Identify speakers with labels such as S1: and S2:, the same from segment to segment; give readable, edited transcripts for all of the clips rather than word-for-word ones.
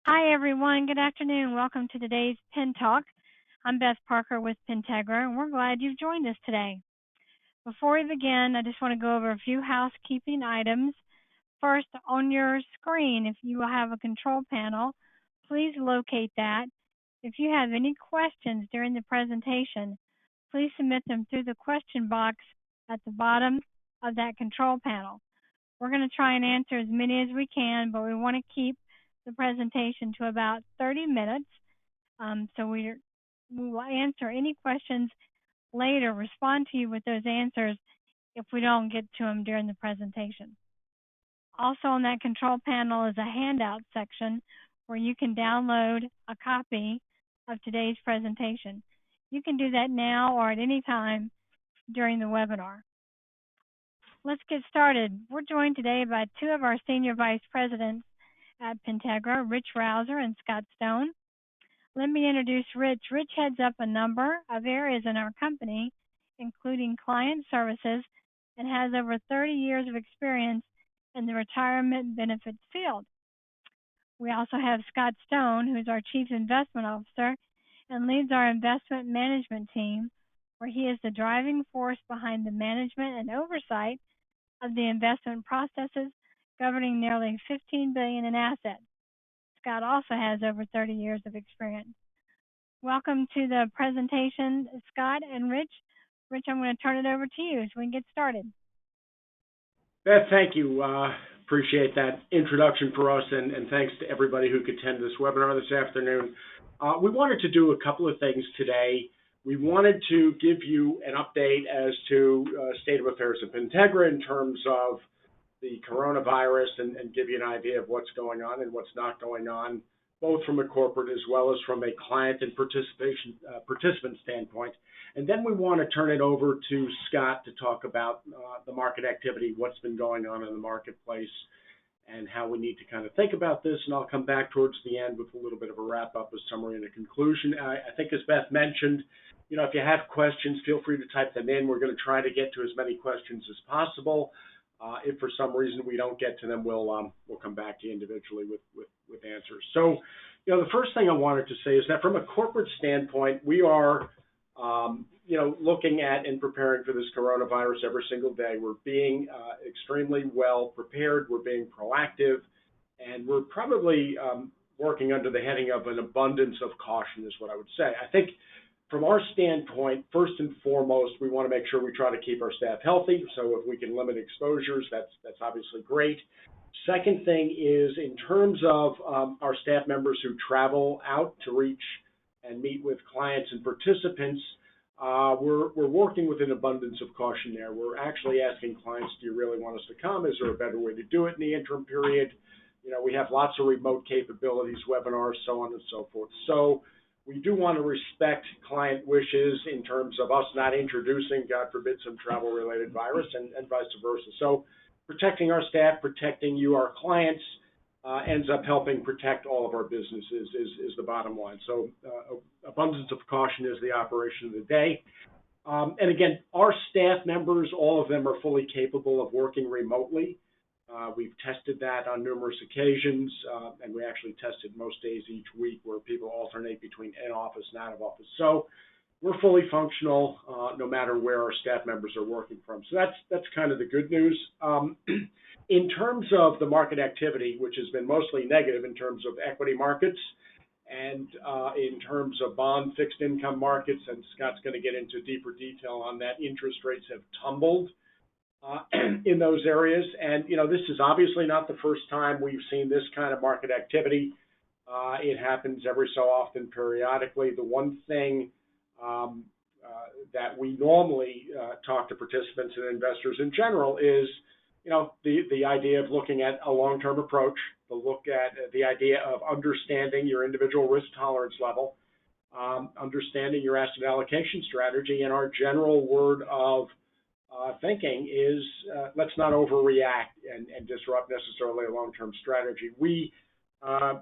S1: Hi, everyone. Good afternoon. Welcome to today's PENTalk. I'm Beth Parker with Pentegra, and we're glad you've joined us today. Before we begin, I just want to go over a few housekeeping items. First, on your screen, if you have a control panel, please locate that. If you have any questions during the presentation, please submit them through the question box at the bottom of that control panel. We're going to try and answer as many as we can, but we want to keep the presentation to about 30 minutes. So we will answer any questions later, respond to you with those answers if we don't get to them during the presentation. Also on that control panel is a handout section where you can download a copy of today's presentation. You can do that now or at any time during the webinar. Let's get started. We're joined today by two of our senior vice presidents at Pentegra, Rich Rouser and Scott Stone. Let me introduce Rich. Rich heads up a number of areas in our company, including client services, and has over 30 years of experience in the retirement benefits field. We also have Scott Stone, who's our Chief Investment Officer and leads our investment management team, where he is the driving force behind the management and oversight of the investment processes governing nearly $15 billion in assets. Scott also has over 30 years of experience. Welcome to the presentation, Scott and Rich. Rich, I'm going to turn it over to you so we can get started.
S2: Beth, thank you. Appreciate that introduction for us, and thanks to everybody who could attend this webinar this afternoon. We wanted to do a couple of things today. We wanted to give you an update as to state of affairs at Pentegra in terms of the coronavirus and give you an idea of what's going on and what's not going on, both from a corporate as well as from a client and participant standpoint. And then we want to turn it over to Scott to talk about the market activity, what's been going on in the marketplace, and how we need to kind of think about this. And I'll come back towards the end with a little bit of a wrap-up, a summary, and a conclusion. I think, as Beth mentioned, if you have questions, feel free to type them in. We're going to try to get to as many questions as possible. If for some reason we don't get to them, we'll come back to you individually with answers. So, the first thing I wanted to say is that from a corporate standpoint, we are, looking at and preparing for this coronavirus every single day. We're being extremely well prepared. We're being proactive, and we're probably working under the heading of an abundance of caution, is what I would say. I think from our standpoint, first and foremost, we want to make sure we try to keep our staff healthy. So if we can limit exposures, that's obviously great. Second thing is, in terms of our staff members who travel out to reach and meet with clients and participants, we're working with an abundance of caution there. We're actually asking clients, do you really want us to come? Is there a better way to do it in the interim period? We have lots of remote capabilities, webinars, so on and so forth. So we do want to respect client wishes in terms of us not introducing, God forbid, some travel-related virus and vice versa. So protecting our staff, protecting you, our clients, ends up helping protect all of our businesses is the bottom line. So abundance of caution is the operation of the day. And again, our staff members, all of them are fully capable of working remotely. We've tested that on numerous occasions, and we actually tested most days each week where people alternate between in-office and out-of-office. So we're fully functional no matter where our staff members are working from. So that's kind of the good news. In terms of the market activity, which has been mostly negative in terms of equity markets and in terms of bond fixed income markets, and Scott's going to get into deeper detail on that, interest rates have tumbled in those areas. And, this is obviously not the first time we've seen this kind of market activity. It happens every so often periodically. The one thing that we normally talk to participants and investors in general is, the idea of looking at a long-term approach, the idea of understanding your individual risk tolerance level, understanding your asset allocation strategy, and our general word of thinking is let's not overreact and disrupt necessarily a long-term strategy. We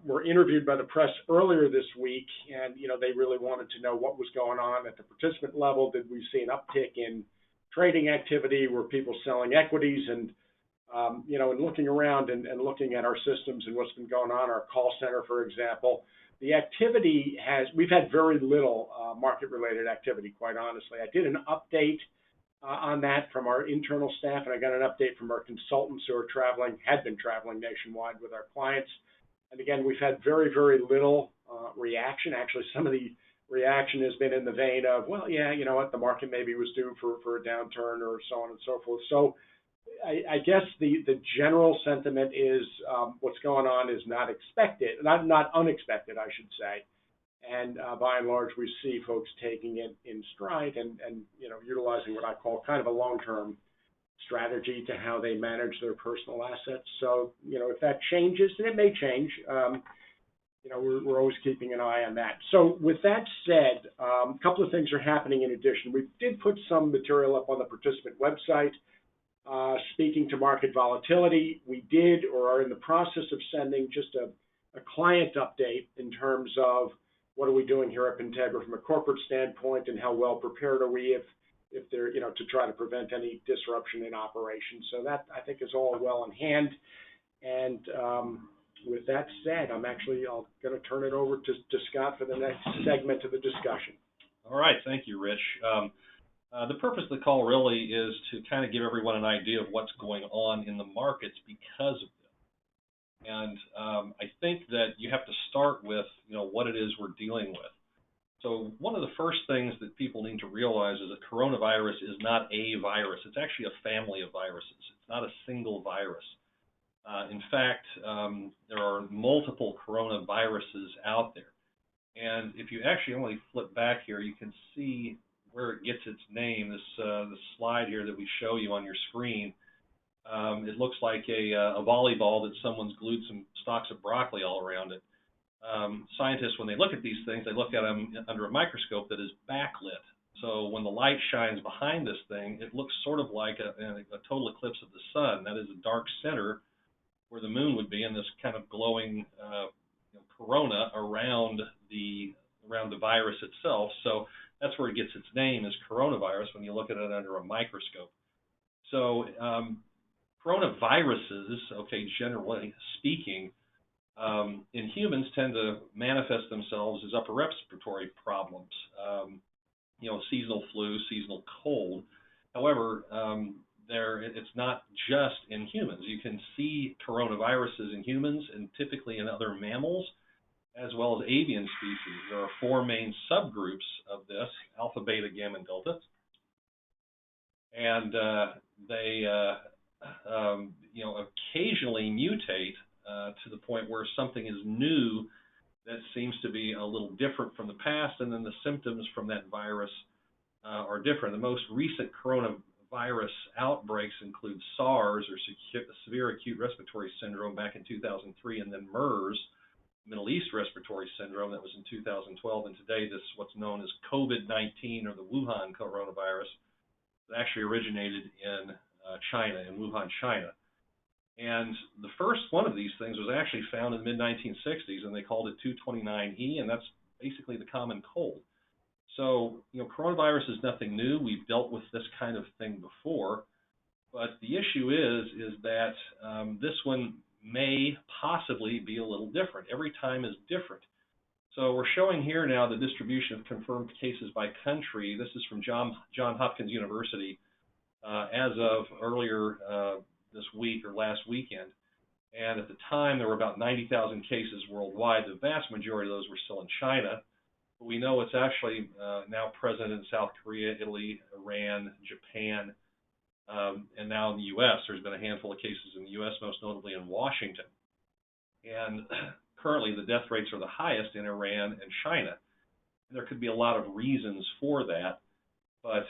S2: were interviewed by the press earlier this week, and they really wanted to know what was going on at the participant level. Did we see an uptick in trading activity? Were people selling equities? And And looking around and looking at our systems and what's been going on, our call center, for example, the activity we've had very little market-related activity, quite honestly. I did an update on that from our internal staff, and I got an update from our consultants who had been traveling nationwide with our clients. And again, we've had very, very little reaction. Actually, some of the reaction has been in the vein of, well, yeah, you know what, the market maybe was due for a downturn or so on and so forth. So I guess the general sentiment is what's going on is not expected, not unexpected, I should say. And by and large, we see folks taking it in stride and utilizing what I call kind of a long-term strategy to how they manage their personal assets. So if that changes, and it may change, we're always keeping an eye on that. So with that said, a couple of things are happening in addition. We did put some material up on the participant website speaking to market volatility. We did or are in the process of sending just a client update in terms of what are we doing here at Pentegra from a corporate standpoint, and how well prepared are we if they're to try to prevent any disruption in operations. So that I think is all well in hand. And with that said, I'm going to turn it over to Scott for the next segment of the discussion.
S3: All right, thank you, Rich. The purpose of the call really is to kind of give everyone an idea of what's going on in the markets because of this. And I think that you have to start with, what it is we're dealing with. So one of the first things that people need to realize is that coronavirus is not a virus. It's actually a family of viruses. It's not a single virus. In fact, there are multiple coronaviruses out there. And if you actually only flip back here, you can see where it gets its name. This slide here that we show you on your screen, it looks like a volleyball that someone's glued some stalks of broccoli all around it. Scientists, when they look at these things, they look at them under a microscope that is backlit. So when the light shines behind this thing, it looks sort of like a total eclipse of the sun. That is a dark center where the moon would be, and this kind of glowing corona around the virus itself. So that's where it gets its name, is coronavirus, when you look at it under a microscope. So coronaviruses, generally speaking, in humans tend to manifest themselves as upper respiratory problems, seasonal flu, seasonal cold. However, it's not just in humans. You can see coronaviruses in humans and typically in other mammals, as well as avian species. There are 4 main subgroups of this: alpha, beta, gamma, and delta. And they occasionally mutate to the point where something is new that seems to be a little different from the past, and then the symptoms from that virus are different. The most recent coronavirus outbreaks include SARS, or severe acute respiratory syndrome, back in 2003, and then MERS, Middle East respiratory syndrome, that was in 2012, and today this what's known as COVID-19, or the Wuhan coronavirus, that actually originated in China, in Wuhan, China. And the first one of these things was actually found in the mid-1960s, and they called it 229E, and that's basically the common cold. So, coronavirus is nothing new. We've dealt with this kind of thing before, but the issue is that this one may possibly be a little different. Every time is different. So we're showing here now the distribution of confirmed cases by country. This is from John Hopkins University as of earlier this week or last weekend. And at the time, there were about 90,000 cases worldwide. The vast majority of those were still in China. But we know it's actually now present in South Korea, Italy, Iran, Japan, and now in the U.S. There's been a handful of cases in the U.S., most notably in Washington. And currently, the death rates are the highest in Iran and China. And there could be a lot of reasons for that, but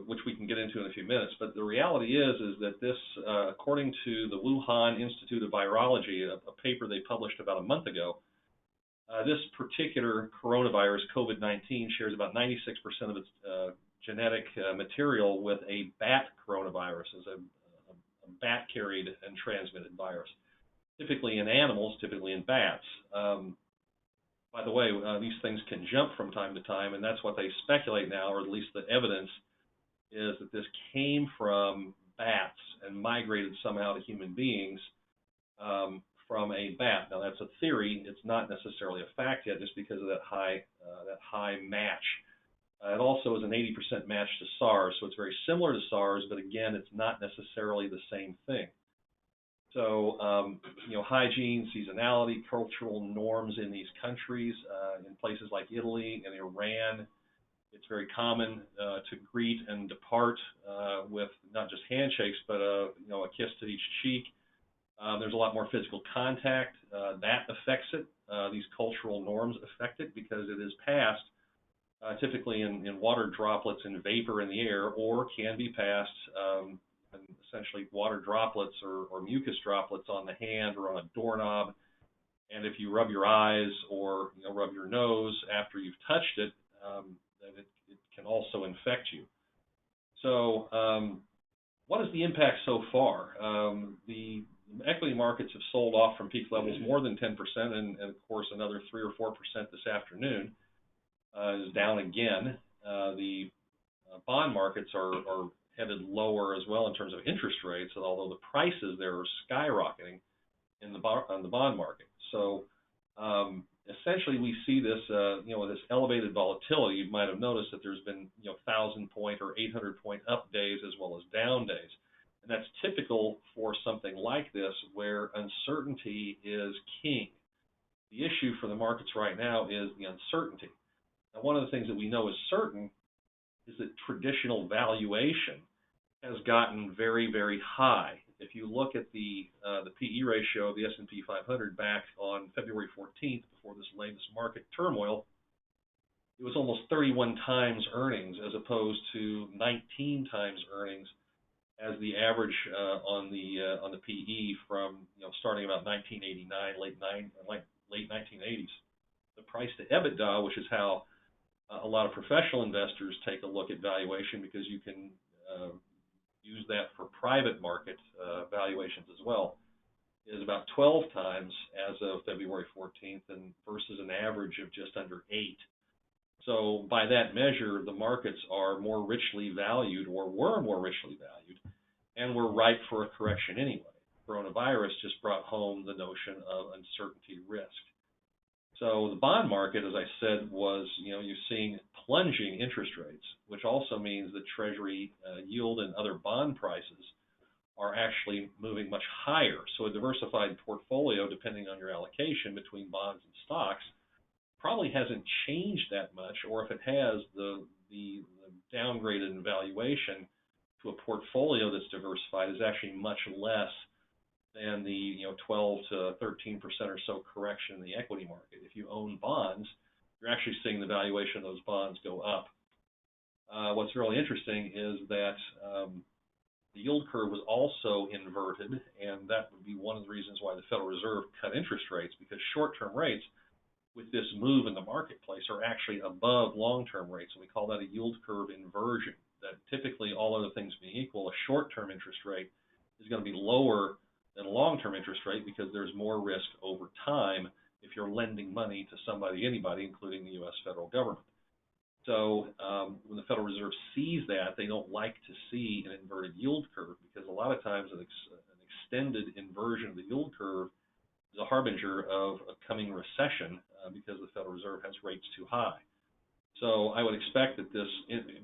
S3: which we can get into in a few minutes. But the reality is that this, according to the Wuhan Institute of Virology, a paper they published about a month ago, this particular coronavirus, COVID-19, shares about 96% of its genetic material with a bat coronavirus, as a bat-carried and transmitted virus, typically in animals, typically in bats. By the way, these things can jump from time to time, and that's what they speculate now, or at least the evidence is that this came from bats and migrated somehow to human beings from a bat. Now that's a theory; it's not necessarily a fact yet, just because of that high match. It also is an 80% match to SARS, so it's very similar to SARS, but again, it's not necessarily the same thing. So, hygiene, seasonality, cultural norms in these countries, in places like Italy and Iran, it's very common to greet and depart with not just handshakes, but a kiss to each cheek. There's a lot more physical contact. That affects it. These cultural norms affect it because it is passed typically in water droplets and vapor in the air, or can be passed essentially water droplets or mucus droplets on the hand or on a doorknob. And if you rub your eyes or rub your nose after you've touched it, then it can also infect you. So what is the impact so far? The equity markets have sold off from peak levels more than 10%, and of course another 3 or 4% this afternoon is down again. The bond markets are headed lower as well in terms of interest rates, although the prices there are skyrocketing on the bond market. So essentially, we see this, this elevated volatility. You might have noticed that there's been 1,000-point or 800-point up days as well as down days, and that's typical for something like this, where uncertainty is king. The issue for the markets right now is the uncertainty. Now, one of the things that we know is certain is that traditional valuation has gotten very, very high. If you look at the PE ratio of the S&P 500 back on February 14th, before this latest market turmoil, it was almost 31 times earnings as opposed to 19 times earnings as the average on the PE from starting about 1989, late 1980s. The price to EBITDA, which is how a lot of professional investors take a look at valuation, because you can use that for private market valuations as well, is about 12 times as of February 14th, and versus an average of just under 8. So by that measure, the markets are more richly valued, or were more richly valued, and were ripe for a correction anyway. Coronavirus just brought home the notion of uncertainty risk. So the bond market, as I said, was, you're seeing plunging interest rates, which also means that Treasury yield and other bond prices are actually moving much higher. So a diversified portfolio, depending on your allocation between bonds and stocks, probably hasn't changed that much, or if it has, the downgraded in valuation to a portfolio that's diversified is actually much less than the 12 to 13% or so correction in the equity market. If you own bonds, you're actually seeing the valuation of those bonds go up. What's really interesting is that the yield curve was also inverted, and that would be one of the reasons why the Federal Reserve cut interest rates, because short-term rates with this move in the marketplace are actually above long-term rates, and we call that a yield curve inversion. That typically, all other things being equal, a short-term interest rate is going to be lower than a long-term interest rate, because there's more risk over time if you're lending money to somebody, anybody, including the U.S. federal government. So when the Federal Reserve sees that, they don't like to see an inverted yield curve, because a lot of times an extended inversion of the yield curve is a harbinger of a coming recession, because the Federal Reserve has rates too high. So I would expect that this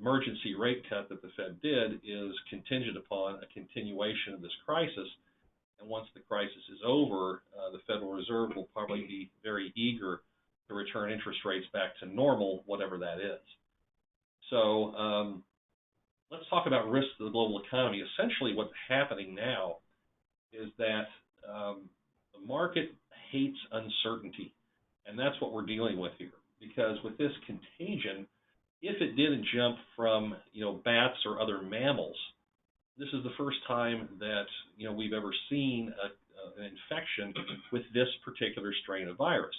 S3: emergency rate cut that the Fed did is contingent upon a continuation of this crisis. And once the crisis is over, the Federal Reserve will probably be very eager to return interest rates back to normal, whatever that is. So let's talk about risks to the global economy. Essentially, what's happening now is that the market hates uncertainty, and that's what we're dealing with here. Because with this contagion, if it didn't jump from bats or other mammals, this is the first time that we've ever seen an infection with this particular strain of virus,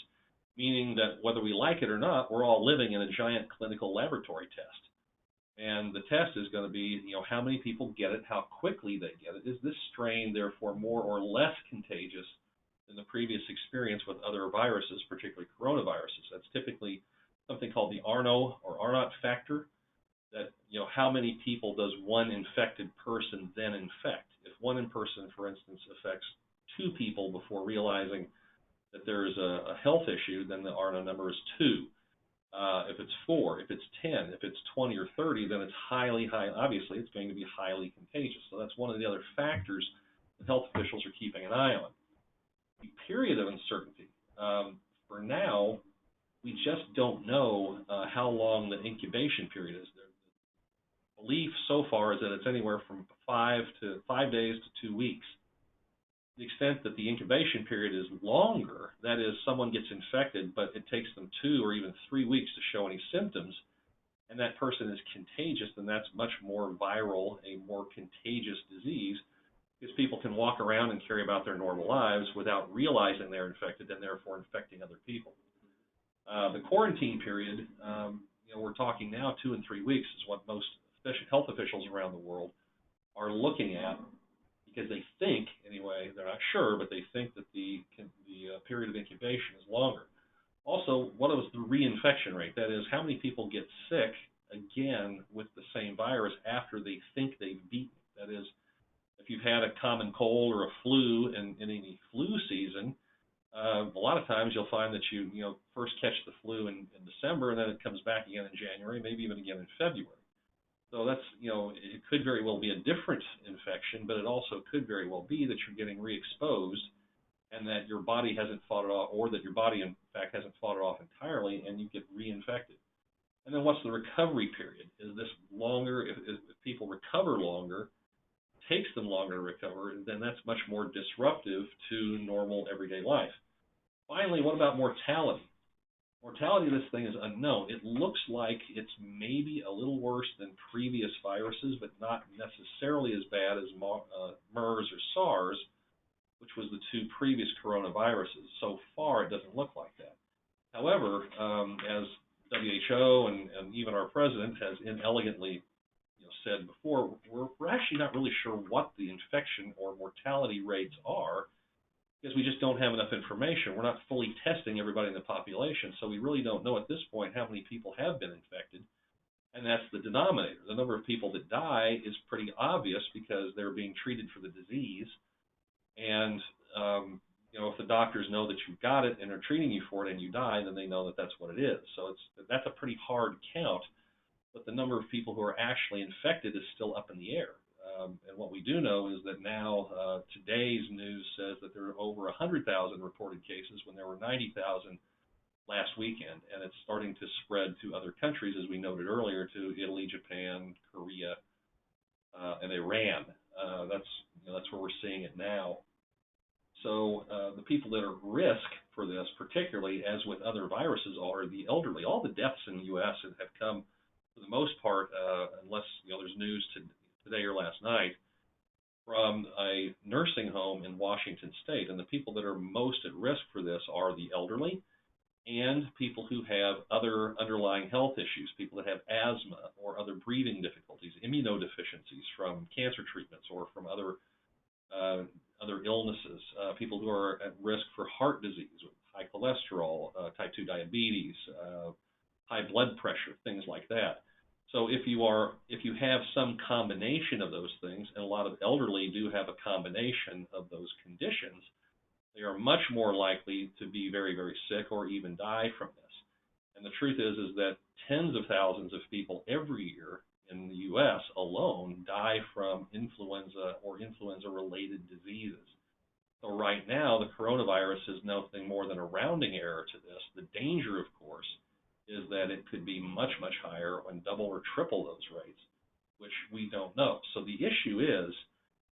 S3: meaning that whether we like it or not, we're all living in a giant clinical laboratory test. And the test is going to be, how many people get it, how quickly they get it. Is this strain therefore more or less contagious than the previous experience with other viruses, particularly coronaviruses? That's typically something called the R0 or R0 factor. That how many people does one infected person then infect? If one person, for instance, affects 2 people before realizing that there is a health issue, then the RNA number is 2. If it's 4, if it's 10, if it's 20 or 30, then it's obviously it's going to be highly contagious. So that's one of the other factors that health officials are keeping an eye on. The period of uncertainty. For now, we just don't know how long the incubation period is. The belief so far is that it's anywhere from 5 days to 2 weeks. To the extent that the incubation period is longer, that is, someone gets infected, but it takes them 2 or even 3 weeks to show any symptoms, and that person is contagious, then that's much more viral, a more contagious disease, because people can walk around and carry about their normal lives without realizing they're infected and therefore infecting other people. The quarantine period, we're talking now 2 and 3 weeks is what most health officials around the world are looking at, because they think, anyway, they're not sure, but they think that the period of incubation is longer. Also, what is the reinfection rate? That is, how many people get sick again with the same virus after they think they've beaten it? That is, if you've had a common cold or a flu in any flu season, a lot of times you'll find that you first catch the flu in December, and then it comes back again in January, maybe even again in February. So that's, it could very well be a different infection, but it also could very well be that you're getting re-exposed and that your body hasn't fought it off, or that your body, in fact, hasn't fought it off entirely, and you get reinfected. And then what's the recovery period? Is this longer? If people recover longer, takes them longer to recover, then that's much more disruptive to normal everyday life. Finally, what about mortality? Mortality of this thing is unknown. It looks like it's maybe a little worse than previous viruses, but not necessarily as bad as MERS or SARS, which was the 2 previous coronaviruses. So far, it doesn't look like that. However, as WHO and even our president has inelegantly said before, we're actually not really sure what the infection or mortality rates are, because we just don't have enough information. We're not fully testing everybody in the population, so we really don't know at this point how many people have been infected, and that's the denominator. The number of people that die is pretty obvious because they're being treated for the disease, and if the doctors know that you've got it and are treating you for it and you die, then they know that that's what it is. So that's a pretty hard count, but the number of people who are actually infected is still up in the air. And what we do know is that now today's news says that there are over 100,000 reported cases when there were 90,000 last weekend, and it's starting to spread to other countries, as we noted earlier, to Italy, Japan, Korea, and Iran. That's where we're seeing it now. So the people that are at risk for this, particularly as with other viruses, are the elderly. All the deaths in the U.S. have come, for the most part, unless there's news today or last night, from a nursing home in Washington State. And the people that are most at risk for this are the elderly and people who have other underlying health issues, people that have asthma or other breathing difficulties, immunodeficiencies from cancer treatments or from other illnesses, people who are at risk for heart disease, high cholesterol, type 2 diabetes, high blood pressure, things like that. So if you have some combination of those things, and a lot of elderly do have a combination of those conditions, they are much more likely to be very, very sick or even die from this. And the truth is that tens of thousands of people every year in the U.S. alone die from influenza or influenza-related diseases. So right now, the coronavirus is nothing more than a rounding error to this. The danger, of course, is that it could be much, much higher and double or triple those rates, which we don't know. So the issue is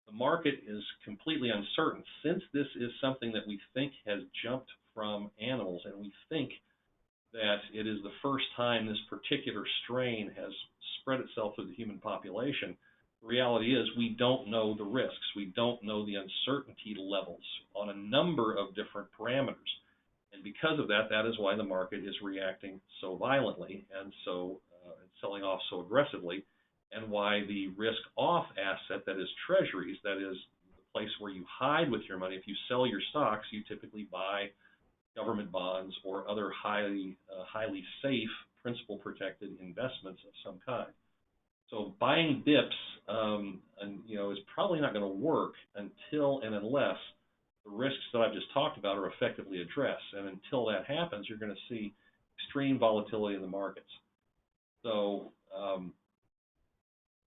S3: the market is completely uncertain. Since this is something that we think has jumped from animals, and we think that it is the first time this particular strain has spread itself through the human population, the reality is we don't know the risks. We don't know the uncertainty levels on a number of different parameters. And because of that, that is why the market is reacting so violently and so selling off so aggressively, and why the risk-off asset, that is treasuries, that is the place where you hide with your money. If you sell your stocks, you typically buy government bonds or other highly safe, principal-protected investments of some kind. So buying dips, is probably not going to work until and unless the risks that I've just talked about are effectively addressed. And until that happens, you're going to see extreme volatility in the markets. So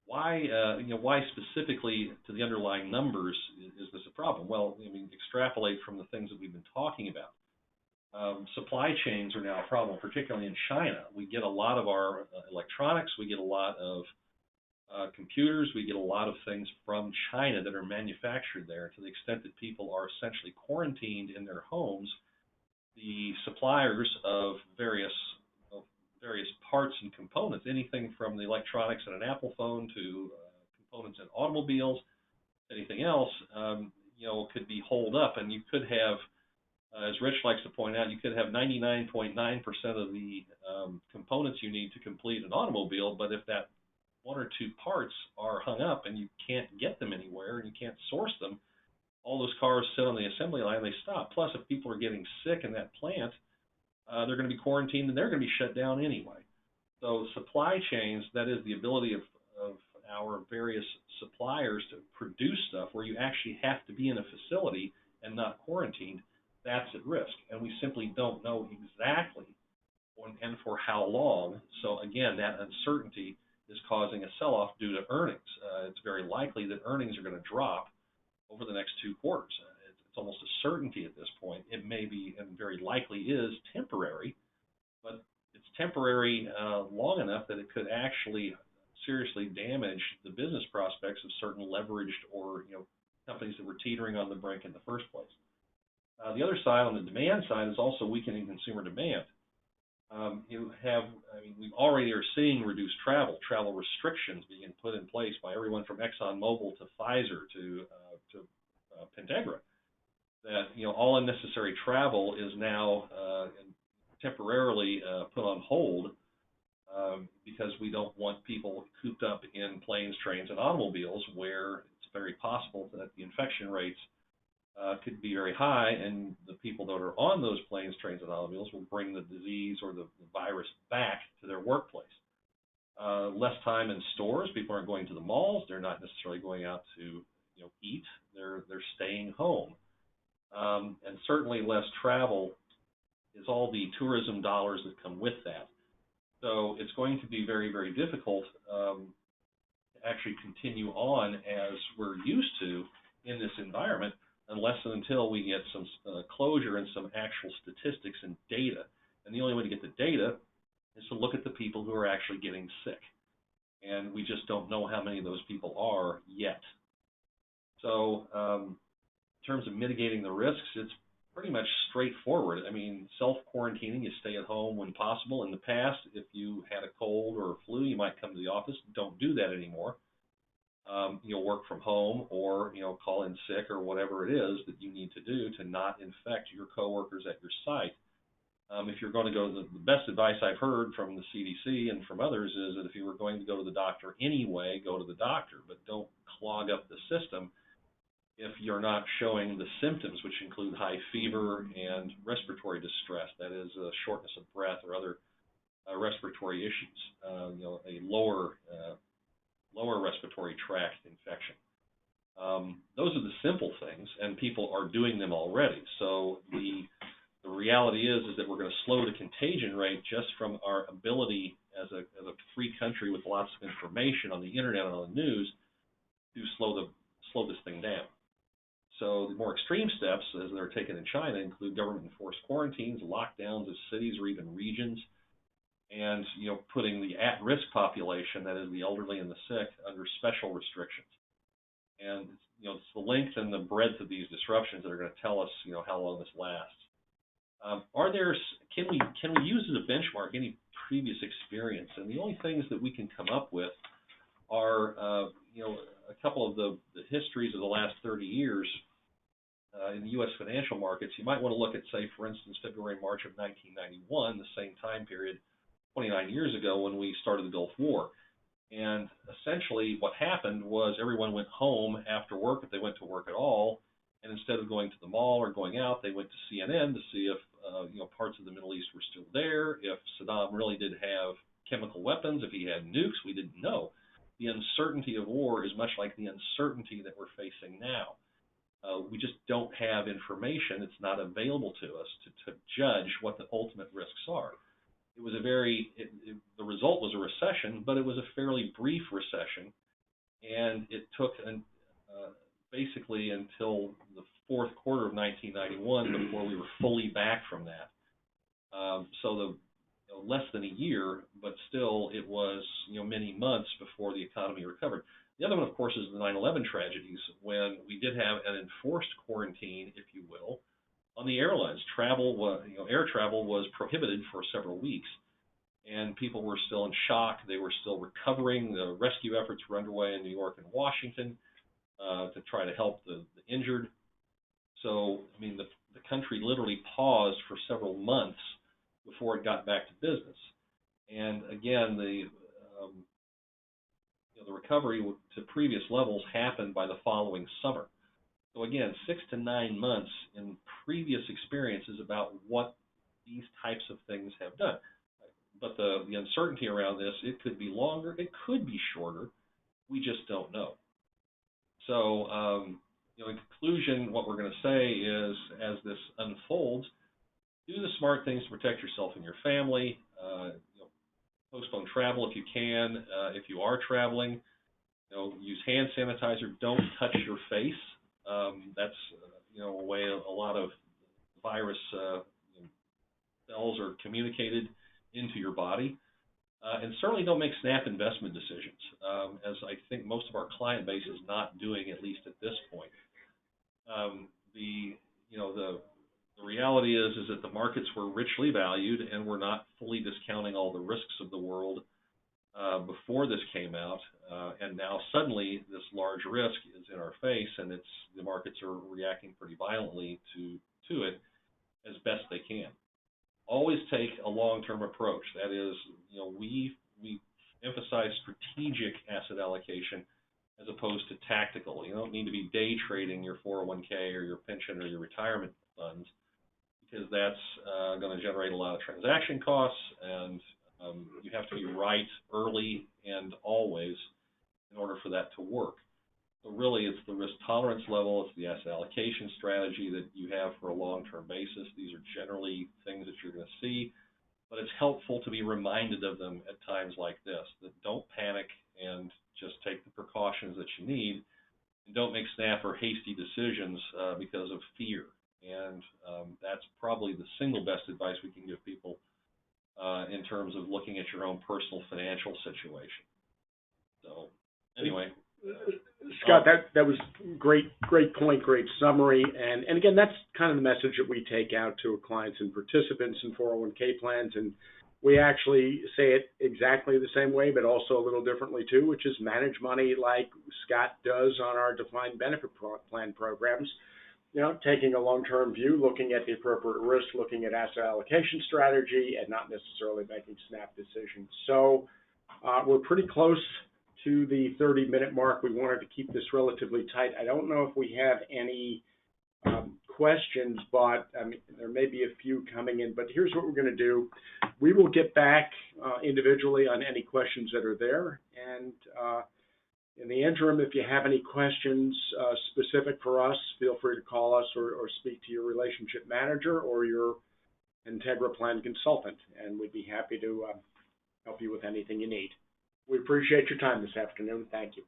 S3: why specifically to the underlying numbers is this a problem? Well, extrapolate from the things that we've been talking about. Supply chains are now a problem, particularly in China. We get a lot of our electronics, we get a lot of computers, we get a lot of things from China that are manufactured there. To the extent that people are essentially quarantined in their homes, the suppliers of various parts and components, anything from the electronics in an Apple phone to components in automobiles, anything else, could be holed up, and you could have, as Rich likes to point out, you could have 99.9% of the components you need to complete an automobile, but if that one or two parts are hung up and you can't get them anywhere and you can't source them, all those cars sit on the assembly line and they stop. Plus, if people are getting sick in that plant, they're going to be quarantined and they're going to be shut down anyway. So supply chains, that is the ability of our various suppliers to produce stuff where you actually have to be in a facility and not quarantined, that's at risk. And we simply don't know exactly when and for how long. So again, that uncertainty is causing a sell-off due to earnings. It's very likely that earnings are going to drop over the next 2 quarters. It's almost a certainty at this point. It may be, and very likely is, temporary, but it's temporary long enough that it could actually seriously damage the business prospects of certain leveraged or companies that were teetering on the brink in the first place. The other side, on the demand side, is also weakening consumer demand. We already are seeing reduced travel restrictions being put in place by everyone from ExxonMobil to Pfizer to Pentegra. That all unnecessary travel is now temporarily put on hold because we don't want people cooped up in planes, trains, and automobiles, where it's very possible that the infection rates could be very high, and the people that are on those planes, trains, and automobiles will bring the disease or the virus back to their workplace. Less time in stores. People aren't going to the malls. They're not necessarily going out to eat. They're staying home. And certainly less travel is all the tourism dollars that come with that. So it's going to be very, very difficult to actually continue on as we're used to in this environment, unless and until we get some closure and some actual statistics and data. And the only way to get the data is to look at the people who are actually getting sick. And we just don't know how many of those people are yet. So in terms of mitigating the risks, it's pretty much straightforward. Self-quarantining, you stay at home when possible. In the past, if you had a cold or a flu, you might come to the office. Don't do that anymore. You'll work from home or, call in sick or whatever it is that you need to do to not infect your coworkers at your site. If you're going to go, the best advice I've heard from the CDC and from others is that if you were going to go to the doctor anyway, go to the doctor, but don't clog up the system if you're not showing the symptoms, which include high fever and respiratory distress, that is shortness of breath or other respiratory issues, a lower respiratory tract infection. Those are the simple things, and people are doing them already. So the reality is that we're going to slow the contagion rate just from our ability as a free country with lots of information on the internet and on the news to slow this thing down. So the more extreme steps, as they're taken in China, include government-enforced quarantines, lockdowns of cities or even regions, and putting the at-risk population, that is the elderly and the sick, under special restrictions. And it's the length and the breadth of these disruptions that are going to tell us how long this lasts. Can we use as a benchmark any previous experience? And the only things that we can come up with are a couple of the histories of the last 30 years in the U.S. financial markets. You might want to look at, say, for instance, February, March of 1991, the same time period 29 years ago when we started the Gulf War. And essentially what happened was everyone went home after work, if they went to work at all, and instead of going to the mall or going out, they went to CNN to see if parts of the Middle East were still there, if Saddam really did have chemical weapons, if he had nukes, we didn't know. the uncertainty of war is much like the uncertainty that we're facing now. We just don't have information. It's not available to us to judge what the ultimate risks are. It was the result was a recession, but it was a fairly brief recession, and it took basically until the fourth quarter of 1991 before we were fully back from that. So less than a year, but still it was many months before the economy recovered. The other one, of course, is the 9/11 tragedies, when we did have an enforced quarantine, if you will, on the airlines. Air travel was prohibited for several weeks, and people were still in shock. They were still recovering. The rescue efforts were underway in New York and Washington to try to help the injured. So, I mean, the country literally paused for several months before it got back to business. And again, the recovery to previous levels happened by the following summer. So again, 6 to 9 months in previous experiences about what these types of things have done. But the uncertainty around this, it could be longer, it could be shorter. We just don't know. So, in conclusion, what we're going to say is, as this unfolds, do the smart things to protect yourself and your family. Postpone travel if you can. If you are traveling, use hand sanitizer. Don't touch your face. That's a way a lot of virus cells are communicated into your body. And certainly don't make snap investment decisions, as I think most of our client base is not doing, at least at this point. The reality is that the markets were richly valued, and we're not fully discounting all the risks of the world before this came out, and now suddenly this large risk is in our face, and the markets are reacting pretty violently to it as best they can. Always take a long-term approach. That is, we emphasize strategic asset allocation as opposed to tactical. You don't need to be day trading your 401k or your pension or your retirement funds, because that's going to generate a lot of transaction costs, and you have to be right early and always in order for that to work. So really, it's the risk tolerance level, it's the asset allocation strategy that you have for a long-term basis. These are generally things that you're going to see, but it's helpful to be reminded of them at times like this, that don't panic and just take the precautions that you need, and don't make snap or hasty decisions because of fear. And that's probably the single best advice we can give people in terms of looking at your own personal financial situation. So anyway.
S2: Scott, that was great point, great summary. And again, that's kind of the message that we take out to clients and participants in 401k plans. And we actually say it exactly the same way, but also a little differently too, which is manage money like Scott does on our defined benefit plan programs. Taking a long-term view, looking at the appropriate risk, looking at asset allocation strategy, and not necessarily making snap decisions. So we're pretty close to the 30-minute mark. We wanted to keep this relatively tight. I don't know if we have any questions, but there may be a few coming in. But here's what we're going to do. We will get back individually on any questions that are there. And in the interim, if you have any questions specific for us, feel free to call us or speak to your relationship manager or your Integra plan consultant, and we'd be happy to help you with anything you need. We appreciate your time this afternoon. Thank you.